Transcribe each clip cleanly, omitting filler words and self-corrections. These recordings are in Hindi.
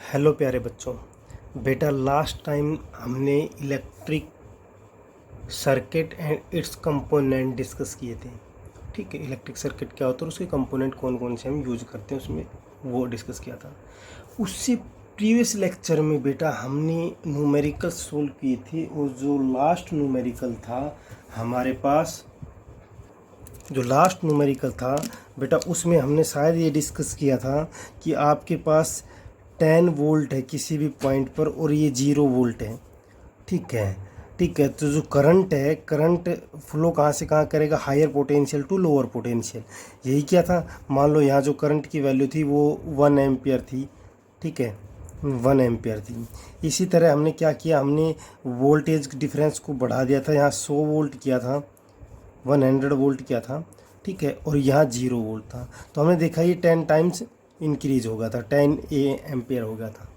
हेलो प्यारे बच्चों। बेटा लास्ट टाइम हमने electric circuit and it's component discuss किए थे। ठीक है, इलेक्ट्रिक सर्किट क्या होता है और उसके कंपोनेंट कौन कौन से हम यूज करते हैं उसमें वो डिस्कस किया था। उससे प्रीवियस लेक्चर में बेटा हमने न्यूमेरिकल सोल्व किए थे और जो लास्ट न्यूमेरिकल था हमारे पास, जो लास्ट न्यूमेरिकल था बेटा उसमें हमने शायद ये डिस्कस किया था कि आपके पास 10 वोल्ट है किसी भी पॉइंट पर और ये 0 वोल्ट है। ठीक है, ठीक है। तो जो करंट है, करंट फ्लो कहाँ से कहाँ करेगा, higher potential to lower potential. यही क्या था, मान लो यहाँ जो करंट की वैल्यू थी वो 1 एम्पियर थी। ठीक है, 1 एम्पियर थी। इसी तरह हमने क्या किया, हमने वोल्टेज डिफरेंस को बढ़ा दिया था, यहाँ 100 वोल्ट किया था, 100 वोल्ट किया था। ठीक है, और यहाँ 0 वोल्ट था। तो हमने देखा ये 10 टाइम्स इंक्रीज हो गया था, 10 एम्पियर हो गया था।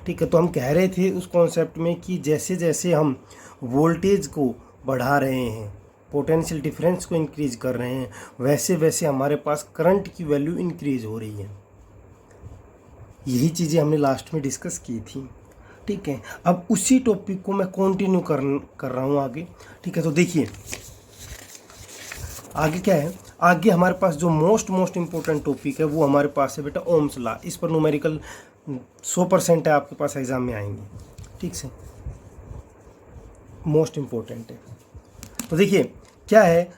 ठीक है, तो हम कह रहे थे उस कॉन्सेप्ट में कि जैसे जैसे हम वोल्टेज को बढ़ा रहे हैं, पोटेंशियल डिफरेंस को इंक्रीज कर रहे हैं, वैसे वैसे हमारे पास करंट की वैल्यू इंक्रीज हो रही है। यही चीज़ें हमने लास्ट में डिस्कस की थी। ठीक है, अब उसी टॉपिक को मैं कंटिन्यू कर रहा हूँ आगे। ठीक है, तो देखिए आगे क्या है, आगे हमारे पास जो मोस्ट इम्पोर्टेंट टॉपिक है वो हमारे पास है बेटा ओम्स लॉ। इस पर न्यूमेरिकल 100% है आपके पास एग्जाम में आएंगे। ठीक से, मोस्ट इम्पोर्टेंट है। तो देखिए क्या है,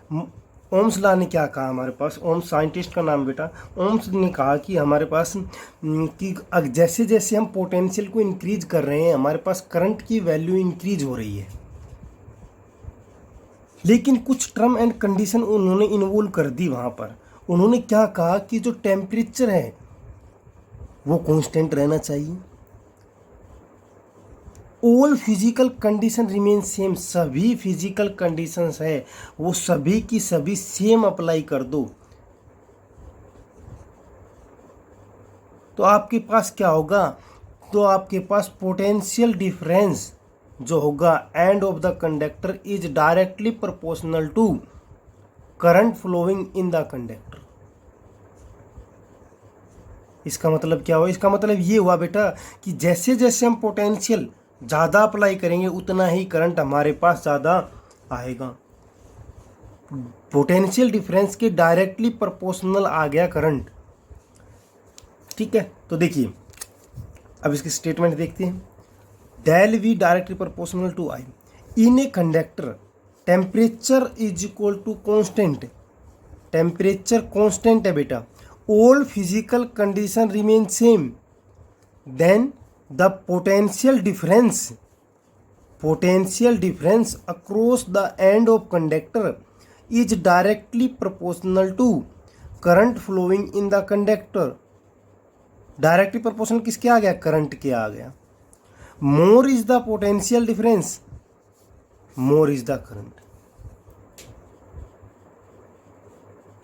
ओम्स लॉ ने क्या कहा हमारे पास, ओम्स साइंटिस्ट का नाम बेटा, ओम्स ने कहा कि हमारे पास कि जैसे जैसे हम पोटेंशियल को इंक्रीज कर रहे हैं हमारे पास करंट की वैल्यू इंक्रीज हो रही है, लेकिन कुछ टर्म एंड कंडीशन उन्होंने इन्वॉल्व कर दी। वहाँ पर उन्होंने क्या कहा कि जो टेम्परेचर है वो कांस्टेंट रहना चाहिए, all physical condition remain same, सभी फिजिकल कंडीशंस है वो सभी की सभी सेम अप्लाई कर दो। तो आपके पास क्या होगा, तो आपके पास पोटेंशियल डिफरेंस जो होगा end of the conductor is directly proportional to current flowing in the conductor. इसका मतलब क्या हुआ, इसका मतलब ये हुआ बेटा कि जैसे जैसे हम पोटेंशियल ज़्यादा अप्लाई करेंगे उतना ही करंट हमारे पास ज़्यादा आएगा। पोटेंशियल डिफरेंस के डायरेक्टली प्रोपोर्शनल आ गया करंट। ठीक है, तो देखिए अब इसकी स्टेटमेंट देखते हैं। Del V directly proportional to I in a conductor, temperature is equal to constant, temperature constant है बेटा, all physical condition remain same, then the potential difference across the end of conductor is directly proportional to current flowing in the conductor. Directly proportional किसके आ गया, करंट के आ गया। More is the potential difference, more is the current.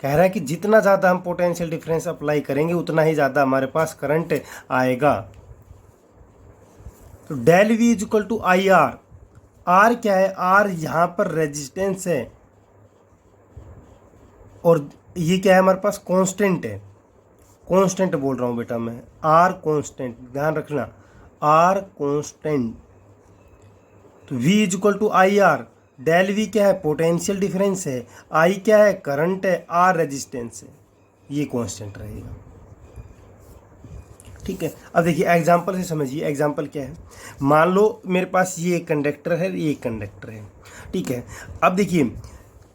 कह रहा है कि जितना ज़्यादा हम पोटेंशियल डिफरेंस अप्लाई करेंगे उतना ही ज़्यादा हमारे पास करंट आएगा। तो del V is equal to I R, R क्या है, आर यहाँ पर रेजिस्टेंस है और ये क्या है हमारे पास, कांस्टेंट है। कांस्टेंट बोल रहा हूँ बेटा मैं, आर कांस्टेंट, ध्यान रखना आर कांस्टेंट। तो V is equal to I R, del V क्या है, पोटेंशियल डिफरेंस है, आई क्या है, करंट है, आर रेजिस्टेंस है, ये कांस्टेंट रहेगा। ठीक है, अब देखिए एग्जांपल से समझिए। एग्जांपल क्या है, मान लो मेरे पास ये एक कंडक्टर है, ये एक कंडक्टर है। ठीक है, अब देखिए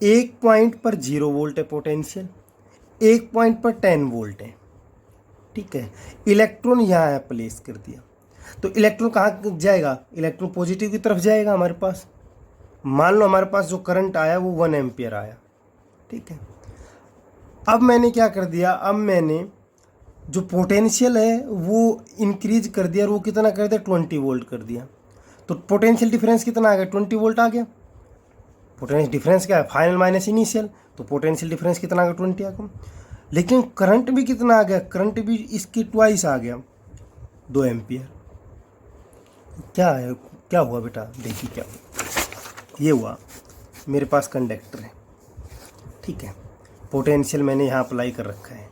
एक पॉइंट पर 0 वोल्ट है पोटेंशियल, एक पॉइंट पर 10 वोल्ट है। ठीक है, इलेक्ट्रॉन यहाँ है प्लेस कर दिया, तो इलेक्ट्रॉन कहाँ जाएगा, इलेक्ट्रॉन पॉजिटिव की तरफ जाएगा हमारे पास। मान लो हमारे पास जो करंट आया वो 1 एम्पियर आया। ठीक है, अब मैंने क्या कर दिया, अब मैंने जो पोटेंशियल है वो इंक्रीज कर दिया और वो कितना कर दिया, 20 वोल्ट कर दिया। तो पोटेंशियल डिफरेंस कितना आ गया, 20 वोल्ट आ गया। पोटेंशियल डिफरेंस क्या है, फाइनल माइनस इनिशियल, तो पोटेंशियल डिफरेंस कितना आ गया, 20 आ गया। लेकिन करंट भी कितना आ गया, करंट भी इसकी ट्वाइस आ गया, 2 एम्पियर। क्या है, क्या हुआ बेटा, देखिए क्या हुआ, ये हुआ मेरे पास कंडक्टर है। ठीक है, पोटेंशियल मैंने यहाँ अप्लाई कर रखा है,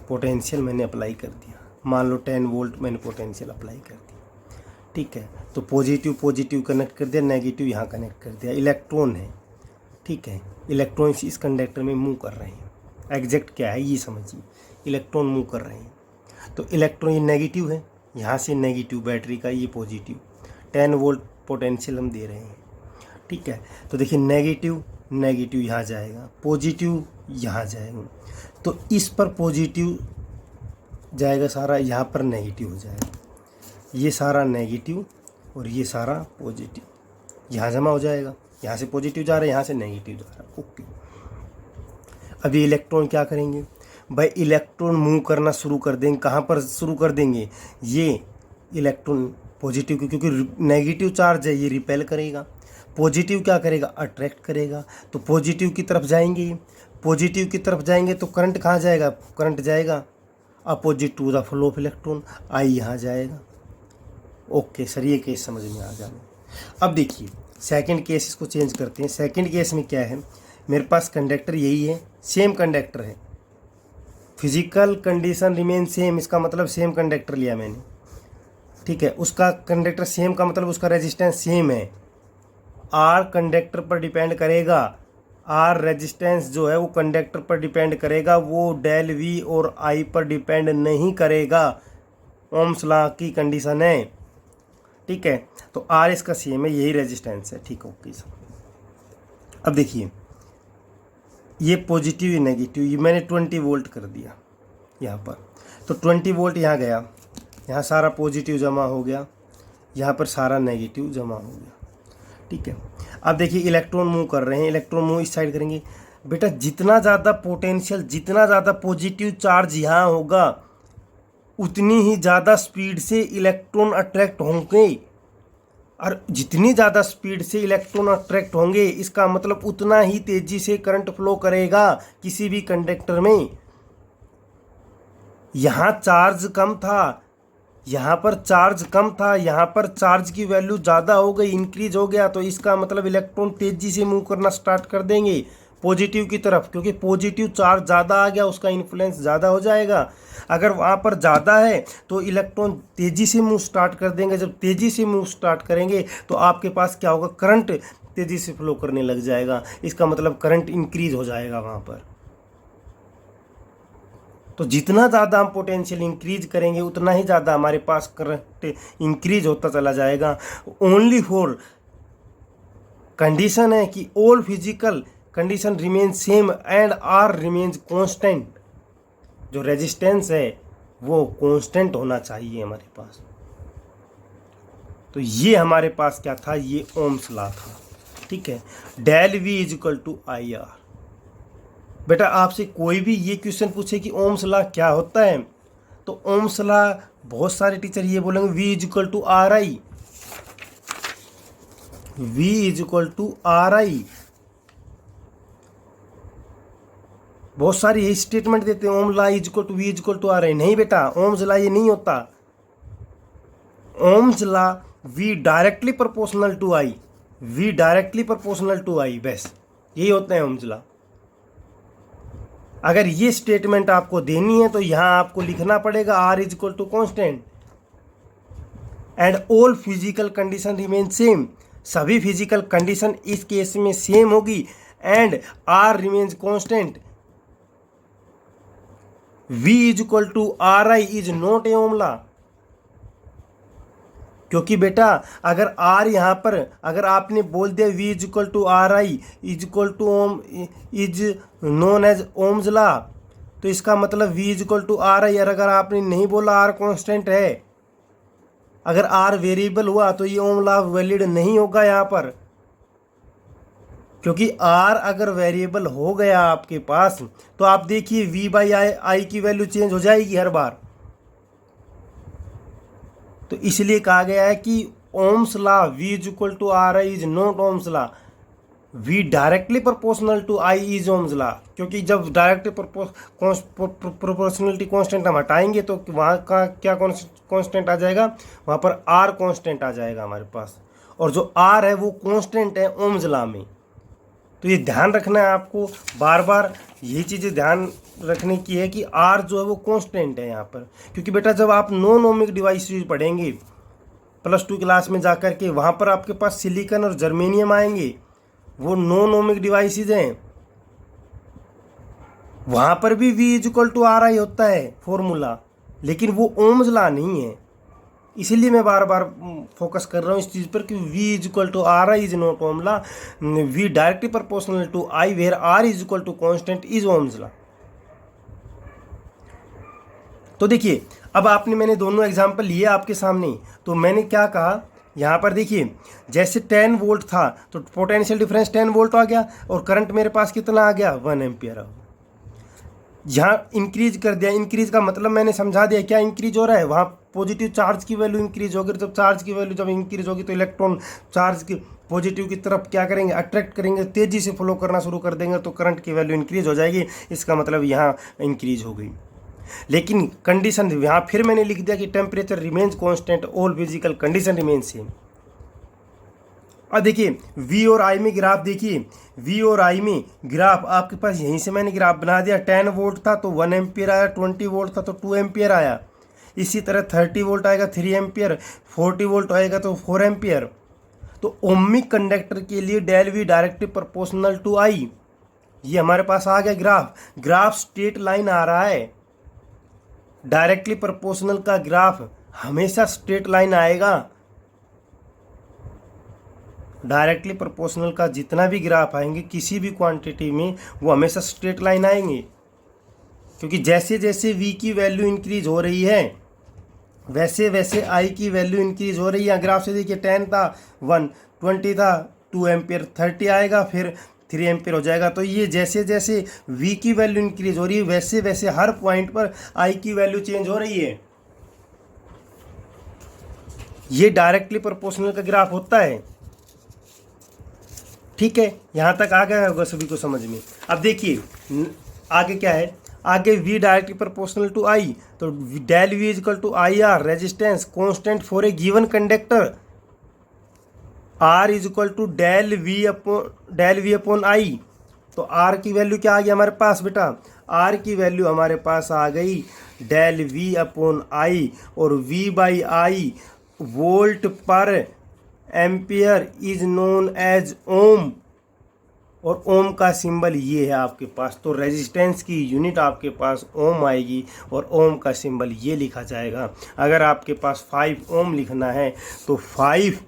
पोटेंशियल मैंने अप्लाई कर दिया। मान लो 10 वोल्ट मैंने पोटेंशियल अप्लाई कर दी, ठीक है। तो पॉजिटिव पॉजिटिव कनेक्ट कर दिया, नेगेटिव यहाँ कनेक्ट कर दिया। इलेक्ट्रॉन है, ठीक है, इलेक्ट्रॉन इस कंडक्टर में मूव कर रहे हैं। एग्जैक्ट क्या है ये समझिए, इलेक्ट्रॉन मूव कर रहे हैं। तो इलेक्ट्रॉन ये नेगेटिव है, यहाँ से नेगेटिव बैटरी का, ये पॉजिटिव। 10 वोल्ट पोटेंशियल हम दे रहे हैं, ठीक है। तो देखिए नेगेटिव नेगेटिव यहाँ जाएगा, पॉजिटिव यहाँ जाएगा। तो इस पर पॉजिटिव जाएगा सारा, यहाँ पर नेगेटिव हो जाएगा। ये सारा नेगेटिव और ये सारा पॉजिटिव यहाँ जमा हो जाएगा। यहाँ से पॉजिटिव जा रहा है, यहाँ से नेगेटिव जा रहा है। ओके, अब ये इलेक्ट्रॉन क्या करेंगे भाई, इलेक्ट्रॉन मूव करना शुरू कर देंगे। कहाँ पर शुरू कर देंगे, ये इलेक्ट्रॉन पॉजिटिव की, क्योंकि नेगेटिव चार्ज है, ये रिपेल करेगा। पॉजिटिव क्या करेगा, अट्रैक्ट करेगा। तो पॉजिटिव की तरफ जाएंगे, पॉजिटिव की तरफ जाएंगे तो करंट कहाँ जाएगा, करंट जाएगा opposite to the flow of electron, I यहाँ जाएगा। ओके सर, ये केस समझ में आ जाना। अब देखिए सेकंड केस, इसको चेंज करते हैं। सेकंड केस में क्या है, मेरे पास कंडक्टर यही है, सेम कंडक्टर है, फिजिकल कंडीशन रिमेन सेम, इसका मतलब सेम कंडक्टर लिया मैंने, ठीक है। उसका कंडक्टर सेम का मतलब उसका रेजिस्टेंस सेम है। आर कंडक्टर पर डिपेंड करेगा, आर रेजिस्टेंस जो है वो कंडक्टर पर डिपेंड करेगा, वो डेल वी और आई पर डिपेंड नहीं करेगा। ओम्स लॉ की कंडीशन है, ठीक है। तो आर इसका सेम है, यही रेजिस्टेंस है, ठीक है। ओके सर, अब देखिए ये पॉजिटिव ये नेगेटिव, ये मैंने 20 वोल्ट कर दिया यहाँ पर। तो 20 वोल्ट यहाँ गया, यहाँ सारा पॉजिटिव जमा हो गया, यहाँ पर सारा नेगेटिव जमा हो गया, ठीक है। अब देखिए इलेक्ट्रॉन मूव कर रहे हैं, इलेक्ट्रॉन मूव इस साइड करेंगे। बेटा जितना ज़्यादा पोटेंशियल, जितना ज़्यादा पॉजिटिव चार्ज यहाँ होगा, उतनी ही ज़्यादा स्पीड से इलेक्ट्रॉन अट्रैक्ट होंगे। और जितनी ज़्यादा स्पीड से इलेक्ट्रॉन अट्रैक्ट होंगे, इसका मतलब उतना ही तेज़ी से करंट फ्लो करेगा किसी भी कंडक्टर में। यहाँ चार्ज कम था, यहाँ पर चार्ज कम था, यहाँ पर चार्ज की वैल्यू ज़्यादा हो गई, इंक्रीज हो गया। तो इसका मतलब इलेक्ट्रॉन तेज़ी से मूव करना स्टार्ट कर देंगे पॉजिटिव की तरफ, क्योंकि पॉजिटिव चार्ज ज़्यादा आ गया, उसका इन्फ्लुएंस ज़्यादा हो जाएगा। अगर वहाँ पर ज़्यादा है तो इलेक्ट्रॉन तेज़ी से मूव स्टार्ट कर देंगे। जब तेज़ी से मूव स्टार्ट करेंगे तो आपके पास क्या होगा, करंट तेज़ी से फ्लो करने लग जाएगा। इसका मतलब करंट इंक्रीज हो जाएगा वहाँ पर। तो जितना ज़्यादा हम पोटेंशियल इंक्रीज करेंगे, उतना ही ज़्यादा हमारे पास करंट इंक्रीज होता चला जाएगा। ओनली फॉर कंडीशन है कि all physical condition remain same and R remains constant. जो रेजिस्टेंस है वो कांस्टेंट होना चाहिए हमारे पास। तो ये हमारे पास क्या था, ये ओम्स लॉ था, ठीक है। Del V is equal to I R. बेटा आपसे कोई भी ये क्वेश्चन पूछे कि ओम्स लॉ क्या होता है, तो ओम्स लॉ बहुत सारे टीचर ये बोलेंगे V is equal to R I, V is equal to R I. बहुत सारी यही स्टेटमेंट देते हैं, Ohm law is equal to V is equal to R I. नहीं बेटा, ओम्स लॉ ये नहीं होता। Ohm's law V directly proportional to I, V directly proportional to I, बस यही होता है ओम्स लॉ। अगर ये स्टेटमेंट आपको देनी है तो यहाँ आपको लिखना पड़ेगा R is equal to constant and all physical condition remain same. सभी फिजिकल कंडीशन इस केस में सेम होगी and R remains constant. V is equal to R I is not a Ohm law, क्योंकि बेटा अगर R यहाँ पर अगर आपने बोल दिया V is equal to R I is equal to Ohm is known as Ohm's law, तो इसका मतलब V is equal to R I. और अगर आपने नहीं बोला R कांस्टेंट है, अगर R वेरिएबल हुआ तो ये ओम लॉ वैलिड नहीं होगा यहाँ पर, क्योंकि R अगर वेरिएबल हो गया आपके पास तो आप देखिए V बाई आई की वैल्यू चेंज हो जाएगी हर बार। तो इसलिए कहा गया है कि Ohm's law V is equal to R I is not Ohm's law, V directly proportional to I is Ohm's law. क्योंकि जब डायरेक्टली प्रोपोर्शनलिटी कांस्टेंट हम हटाएंगे तो वहाँ का क्या कांस्टेंट आ जाएगा, वहाँ पर R कांस्टेंट आ जाएगा हमारे पास, और जो R है वो कांस्टेंट है ओम्स लॉ में। तो ये ध्यान रखना है आपको, बार बार यही चीज़ें ध्यान रखने की है कि आर जो है वो कांस्टेंट है यहाँ पर। क्योंकि बेटा जब आप नॉन ओमिक डिवाइसेज पढ़ेंगे +2 क्लास में जाकर के, वहाँ पर आपके पास सिलिकॉन और जर्मेनियम आएंगे, वो नॉन ओमिक डिवाइसेज हैं, वहाँ पर भी V = RI होता है फॉर्मूला, लेकिन वो ओम्स लॉ नहीं है। इसीलिए मैं बार बार फोकस कर रहा हूँ इस चीज़ पर कि V = RI is not Ohm law, V directly proportional to I where R = constant is Ohm's law. तो देखिए, अब मैंने दोनों एग्जाम्पल लिए आपके सामने, तो मैंने क्या कहा यहाँ पर देखिए, जैसे 10 वोल्ट था तो पोटेंशियल डिफरेंस 10 वोल्ट आ गया और करंट मेरे पास कितना आ गया, 1 एम्पियर आ गया। यहाँ इंक्रीज कर दिया, इंक्रीज का मतलब मैंने समझा दिया क्या इंक्रीज हो रहा है, वहाँ पॉजिटिव चार्ज की वैल्यू इंक्रीज होगी। जब चार्ज की वैल्यू जब इंक्रीज होगी तो इलेक्ट्रॉन चार्ज की पॉजिटिव की तरफ क्या करेंगे, अट्रैक्ट करेंगे, तेज़ी से फ्लो करना शुरू कर देंगे, तो करंट की वैल्यू इंक्रीज हो जाएगी। इसका मतलब यहाँ इंक्रीज हो गई। लेकिन कंडीशन यहाँ फिर मैंने लिख दिया कि temperature remains constant, all physical condition remain same. अब देखिए V और I में ग्राफ देखिए, V और I में ग्राफ आपके पास यहीं से मैंने ग्राफ बना दिया। 10 वोल्ट था तो 1 एम्पियर आया, 20 वोल्ट था तो 2 एम्पियर आया, इसी तरह 30 वोल्ट आएगा 3 एम्पियर, 40 वोल्ट आएगा तो 4 एम्पियर। तो ओमिक कंडक्टर के लिए del V directly proportional to I, ये हमारे पास आ गया ग्राफ। ग्राफ स्ट्रेट लाइन आ रहा है, डायरेक्टली प्रोपोर्शनल का ग्राफ हमेशा स्ट्रेट लाइन आएगा। डायरेक्टली प्रोपोर्शनल का जितना भी ग्राफ आएंगे किसी भी क्वांटिटी में, वो हमेशा स्ट्रेट लाइन आएंगे। क्योंकि जैसे जैसे V की वैल्यू इंक्रीज हो रही है वैसे वैसे I की वैल्यू इंक्रीज हो रही है। ग्राफ से देखिए 10 था 1, 20 था 2 एम्पियर, 30 आएगा फिर 3 एम्पियर हो जाएगा। तो ये जैसे जैसे V की वैल्यू इंक्रीज हो रही है वैसे वैसे हर पॉइंट पर I की वैल्यू चेंज हो रही है। ये डायरेक्टली प्रोपोर्शनल का ग्राफ होता है। ठीक है, यहाँ तक आ गया होगा सभी को समझ में। अब देखिए आगे क्या है, आगे V directly proportional to I, तो del V = IR, resistance constant for a given conductor, R = del V upon I। तो R की वैल्यू क्या आ गई हमारे पास बेटा, R की वैल्यू हमारे पास आ गई डेल V अपॉन I, और V/I वोल्ट पर एम्पियर इज नोन एज ओम, और ओम का सिंबल ये है आपके पास। तो रेजिस्टेंस की यूनिट आपके पास ओम आएगी और ओम का सिंबल ये लिखा जाएगा। अगर आपके पास 5 ओम लिखना है तो 5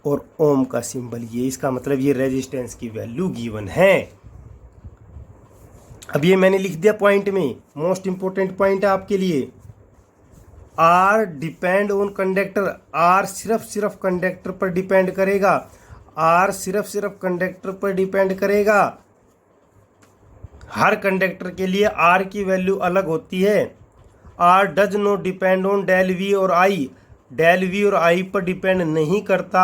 और ओम का सिंबल ये, इसका मतलब ये रेजिस्टेंस की वैल्यू गिवन है। अब ये मैंने लिख दिया पॉइंट में, मोस्ट इंपॉर्टेंट पॉइंट है आपके लिए। R depend on conductor, R सिर्फ कंडक्टर पर डिपेंड करेगा, आर सिर्फ कंडक्टर पर डिपेंड करेगा। हर कंडक्टर के लिए आर की वैल्यू अलग होती है। R does not depend on del V और I, डेल V और I पर डिपेंड नहीं करता।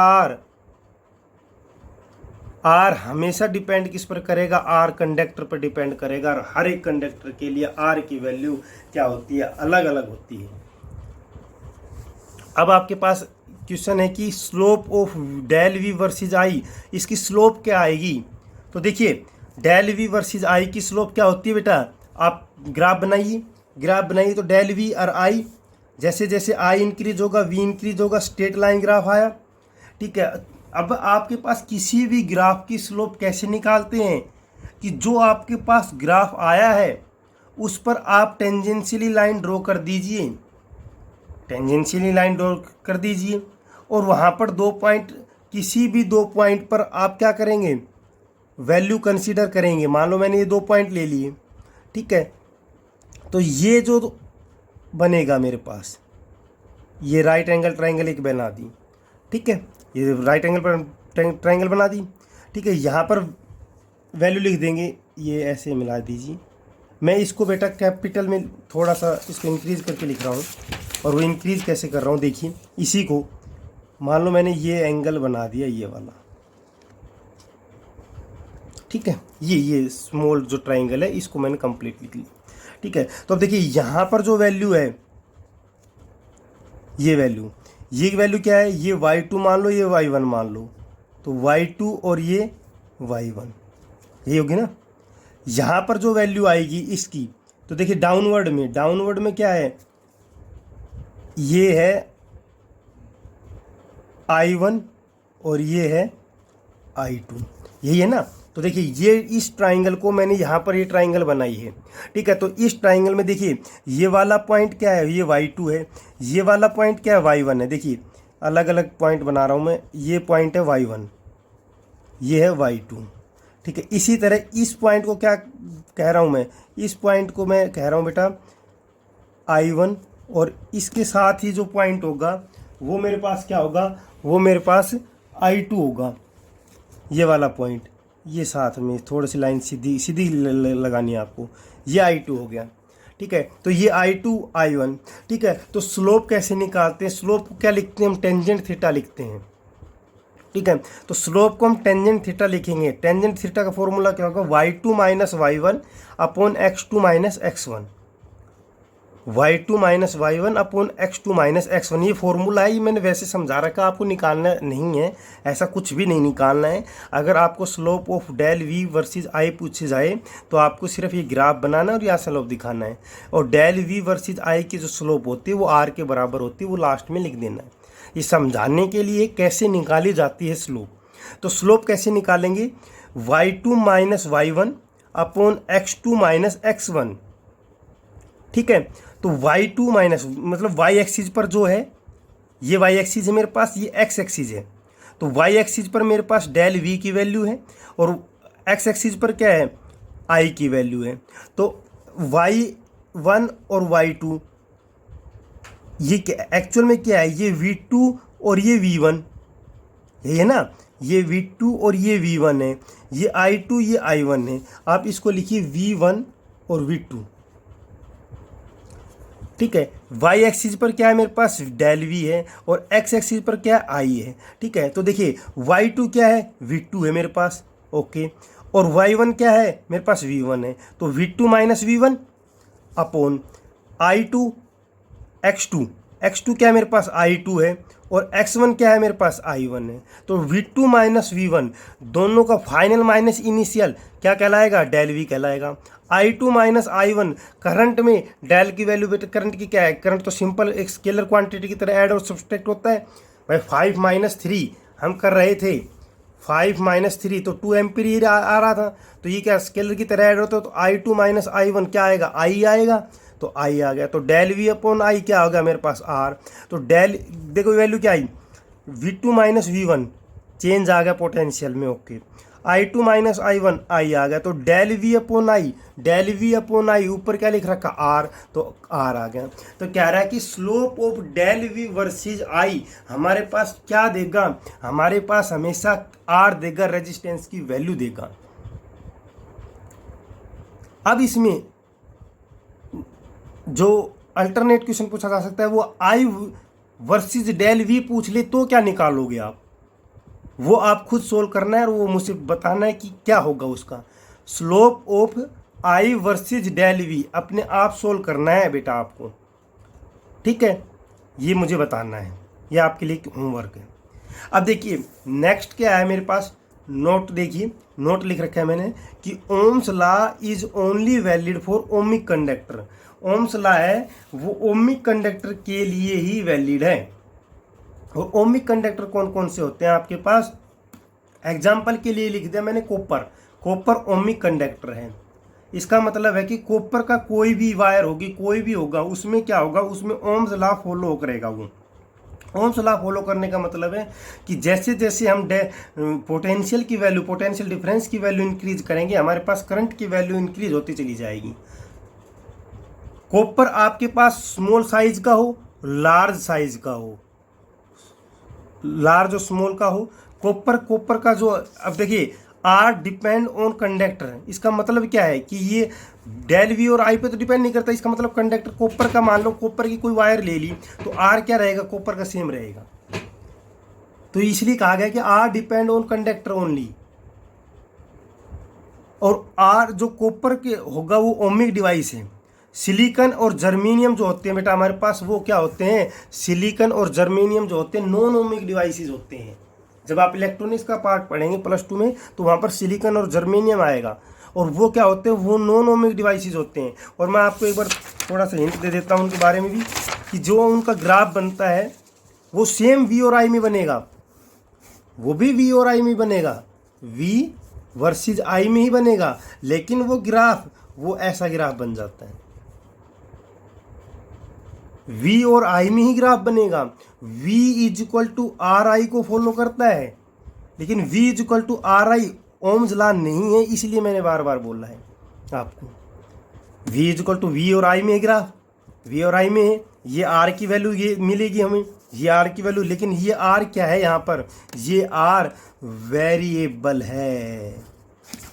आर हमेशा डिपेंड किस पर करेगा, आर कंडक्टर पर डिपेंड करेगा। और हर एक कंडक्टर के लिए आर की वैल्यू क्या होती है, अलग अलग होती है। अब आपके पास क्वेश्चन है कि slope of del V versus I, इसकी स्लोप क्या आएगी। तो देखिए डेल V वर्सेस I की स्लोप क्या होती है बेटा, आप ग्राफ बनाइए तो डेल V और I, जैसे जैसे I इंक्रीज होगा V इंक्रीज होगा, स्ट्रेट लाइन ग्राफ आया। ठीक है, अब आपके पास किसी भी ग्राफ की स्लोप कैसे निकालते हैं कि जो आपके पास ग्राफ आया है उस पर आप टेंजेंशियली लाइन ड्रॉ कर दीजिए, टेंजेंशियली लाइन ड्रॉ कर दीजिए, और वहाँ पर 2 पॉइंट, किसी भी 2 पॉइंट पर आप क्या करेंगे, वैल्यू कंसीडर करेंगे। मान लो मैंने ये 2 पॉइंट ले लिए, ठीक है, तो ये जो बनेगा मेरे पास, ये राइट एंगल ट्रायंगल एक बना दी। ठीक है, ये राइट एंगल पर ट्रायंगल बना दी। ठीक है, यहाँ पर वैल्यू लिख देंगे, ये ऐसे मिला दीजिए। मैं इसको बेटा कैपिटल में थोड़ा सा इसको इंक्रीज़ करके लिख रहा हूँ, और वो इंक्रीज़ कैसे कर रहा हूँ देखिए। इसी को मान लो मैंने ये एंगल बना दिया, ये वाला, ठीक है, ये स्मॉल जो ट्रायंगल है इसको मैंने कंप्लीट लिख लिया। ठीक है, तो अब देखिए यहाँ पर जो वैल्यू है, ये वैल्यू क्या है, ये y2 मान लो, ये y1 मान लो, तो y2 और ये y1, यही होगी ना। यहाँ पर जो वैल्यू आएगी इसकी, तो देखिए डाउनवर्ड में क्या है, ये है I1 और ये है I2, यही है ना। तो देखिए ये इस ट्राइंगल को मैंने यहाँ पर ये ट्राइंगल बनाई है, ठीक है। तो इस ट्राइंगल में देखिए ये वाला पॉइंट क्या है, ये y2 है, ये वाला पॉइंट क्या है, y1 है। देखिए अलग अलग पॉइंट बना रहा हूँ मैं, ये पॉइंट है y1, ये है y2, ठीक है। इसी तरह इस पॉइंट को क्या कह रहा हूँ मैं, इस पॉइंट को मैं कह रहा हूँ बेटा I1, और इसके साथ ही जो पॉइंट होगा वो मेरे पास क्या होगा, वो मेरे पास I2 होगा, ये वाला पॉइंट, ये साथ में थोड़ी सी लाइन सीधी लगानी है आपको, ये I2 हो गया, ठीक है। तो ये I2 I1, ठीक है। तो स्लोप कैसे निकालते हैं, स्लोप को क्या लिखते हैं हम, टेंजेंट थीटा लिखते हैं, ठीक है। तो स्लोप को हम टेंजेंट थीटा लिखेंगे। टेंजेंट थीटा का फॉर्मूला क्या होगा, y2 minus y1 upon x2 minus x1, y2 minus y1 upon x2 minus x1, ये फॉर्मूला है। ये मैंने वैसे समझा रखा, आपको निकालना नहीं है, ऐसा कुछ भी नहीं निकालना है। अगर आपको slope of del v versus i पूछे जाए तो आपको सिर्फ ये ग्राफ बनाना है और यहाँ स्लोप दिखाना है, और डेल v वर्सेस i की जो स्लोप होती है वो r के बराबर होती है, वो लास्ट में लिख देना है। ये समझाने के लिए कैसे निकाली जाती है स्लोप। तो स्लोप कैसे निकालेंगे, y2 minus y1 upon x2 minus x1, ठीक है। तो y2 माइनस मतलब y एक्सिस पर जो है, ये y एक्सिस है मेरे पास, ये x एक्सिस है। तो y एक्सिस पर मेरे पास डेल v की वैल्यू है और x एक्सिस पर क्या है, i की वैल्यू है। तो y1 और y2 ये एक्चुअल में क्या है, ये v2 और ये v1, यही है ना, ये v2 और ये v1 है, ये i2 ये i1 है। आप इसको लिखिए v1 और v2, ठीक है। y एक्सिस पर क्या है मेरे पास, डेल v है, और x एक्सिस पर क्या है, i है, ठीक है। तो देखिए y2 क्या है, v2 है मेरे पास, ओके, और y1 क्या है मेरे पास, v1 है। तो v2 minus v1 upon i2 x2 क्या है मेरे पास, i2 है, और x1 क्या है मेरे पास, i1 है। तो v2 माइनस v1 दोनों का फाइनल माइनस इनिशियल क्या कहलाएगा, डेल v कहलाएगा। i2 माइनस i1 करंट में डेल की वैल्यू, बेटा करंट की क्या है, करंट तो सिंपल एक स्केलर क्वांटिटी की तरह ऐड और सब्सट्रैक्ट होता है भाई। 5 माइनस 3 हम कर रहे थे, 5 माइनस 3 तो 2 एम्पीयर आ रहा था, तो ये क्या स्केलर की तरह ऐड होता है। तो i2 माइनस i1 क्या आएगा, i आएगा, तो i आ गया। तो डेल v अपॉन i क्या होगा मेरे पास, r। तो डेल देखो वैल्यू क्या आई, v2 माइनस v1 चेंज आ गया पोटेंशियल में, okay. i2 minus i1 i आ गया। तो डेल v अपॉन i ऊपर क्या लिख रखा, r, तो r आ गया। तो कह रहा है कि slope of del v versus i हमारे पास क्या देगा, हमारे पास हमेशा r देगा, रेजिस्टेंस की वैल्यू देगा। अब इसमें जो अल्टरनेट क्वेश्चन पूछा जा सकता है वो i वर्सेस डेल v पूछ ले तो क्या निकालोगे आप, वो आप खुद सोल्व करना है और वो मुझसे बताना है कि क्या होगा उसका। Slope of i versus del v अपने आप सोल्व करना है बेटा आपको, ठीक है, ये मुझे बताना है, ये आपके लिए होमवर्क है। अब देखिए नेक्स्ट क्या है मेरे पास, नोट देखिए, नोट लिख रखा है मैंने कि Ohm's law is only valid for ohmic conductor. Ohm's law है वो ओमिक कंडक्टर के लिए ही वैलिड है। और ओमिक कंडक्टर कौन कौन से होते हैं आपके पास, एग्जाम्पल के लिए लिख दिया मैंने कॉपर ओमिक कंडक्टर है। इसका मतलब है कि कॉपर का कोई भी वायर होगी, कोई भी होगा, उसमें क्या होगा, उसमें ओम्स लॉ फॉलो करेगा। वो ओम्स लॉ फॉलो करने का मतलब है कि जैसे जैसे हम पोटेंशियल की वैल्यू, पोटेंशियल डिफरेंस की वैल्यू इंक्रीज करेंगे, हमारे पास करंट की वैल्यू इंक्रीज होती चली जाएगी। कॉपर आपके पास स्मॉल साइज का हो, लार्ज साइज का हो, लार्ज और स्मॉल का हो, कॉपर का जो, अब देखिए आर डिपेंड ऑन कंडक्टर, इसका मतलब क्या है कि ये डेल वी और आई पे तो डिपेंड नहीं करता। इसका मतलब कंडक्टर कॉपर का, मान लो कॉपर की कोई वायर ले ली तो आर क्या रहेगा, कॉपर का सेम रहेगा। तो इसलिए कहा गया कि R depend on conductor only. और आर जो कॉपर के होगा वो ओमिक डिवाइस है। सिलिकॉन और जर्मेनियम जो होते हैं बेटा हमारे पास, वो क्या होते हैं, सिलिकॉन और जर्मेनियम जो होते हैं नॉन ओमिक डिवाइसेस होते हैं। जब आप इलेक्ट्रॉनिक्स का पार्ट पढ़ेंगे +2 में तो वहाँ पर सिलिकॉन और जर्मेनियम आएगा, और वो क्या होते हैं, वो नॉन ओमिक डिवाइसेस होते हैं। और मैं आपको एक बार थोड़ा सा हिंट दे देता हूँ उनके बारे में भी, कि जो उनका ग्राफ बनता है वो सेम V और I में बनेगा, वो भी V और I में बनेगा, V वर्सेस I में ही बनेगा, लेकिन वो ग्राफ वो ऐसा ग्राफ बन जाता है, V और I में ही ग्राफ बनेगा। V = RI को फॉलो करता है, लेकिन V = RI ओम्स लॉ नहीं है, इसलिए मैंने बार बार बोला है आपको। V = V और I में है ग्राफ, V और I में है, ये R की वैल्यू ये मिलेगी हमें, ये R की वैल्यू, लेकिन ये R क्या है यहाँ पर, ये R वेरिएबल है।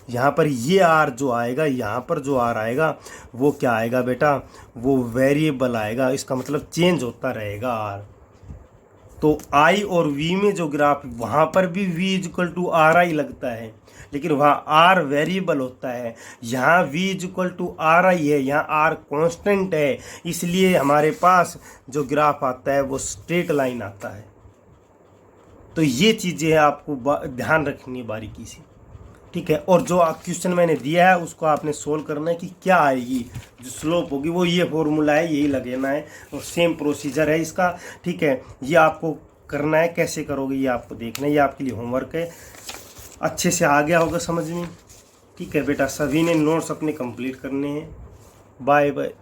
यहाँ पर ये R जो आएगा, यहाँ पर जो R आएगा वो क्या आएगा बेटा, वो वेरिएबल आएगा, इसका मतलब चेंज होता रहेगा R। तो I और V में जो ग्राफ, वहाँ पर भी V = RI लगता है, लेकिन वहाँ R वेरिएबल होता है, यहाँ V = RI है, यहाँ R कांस्टेंट है, इसलिए हमारे पास जो ग्राफ आता है वो स्ट्रेट लाइन आता है। तो ये चीज़ें आपको ध्यान रखनी है बारीकी से, ठीक है। और जो क्वेश्चन मैंने दिया है उसको आपने सोल्व करना है कि क्या आएगी, जो स्लोप होगी वो ये फॉर्मूला है, यही लगाना है, और सेम प्रोसीजर है इसका, ठीक है। ये आपको करना है, कैसे करोगे ये आपको देखना है, ये आपके लिए होमवर्क है। अच्छे से आ गया होगा समझ में, ठीक है बेटा। सभी ने नोट्स अपने कंप्लीट करने हैं। Bye bye.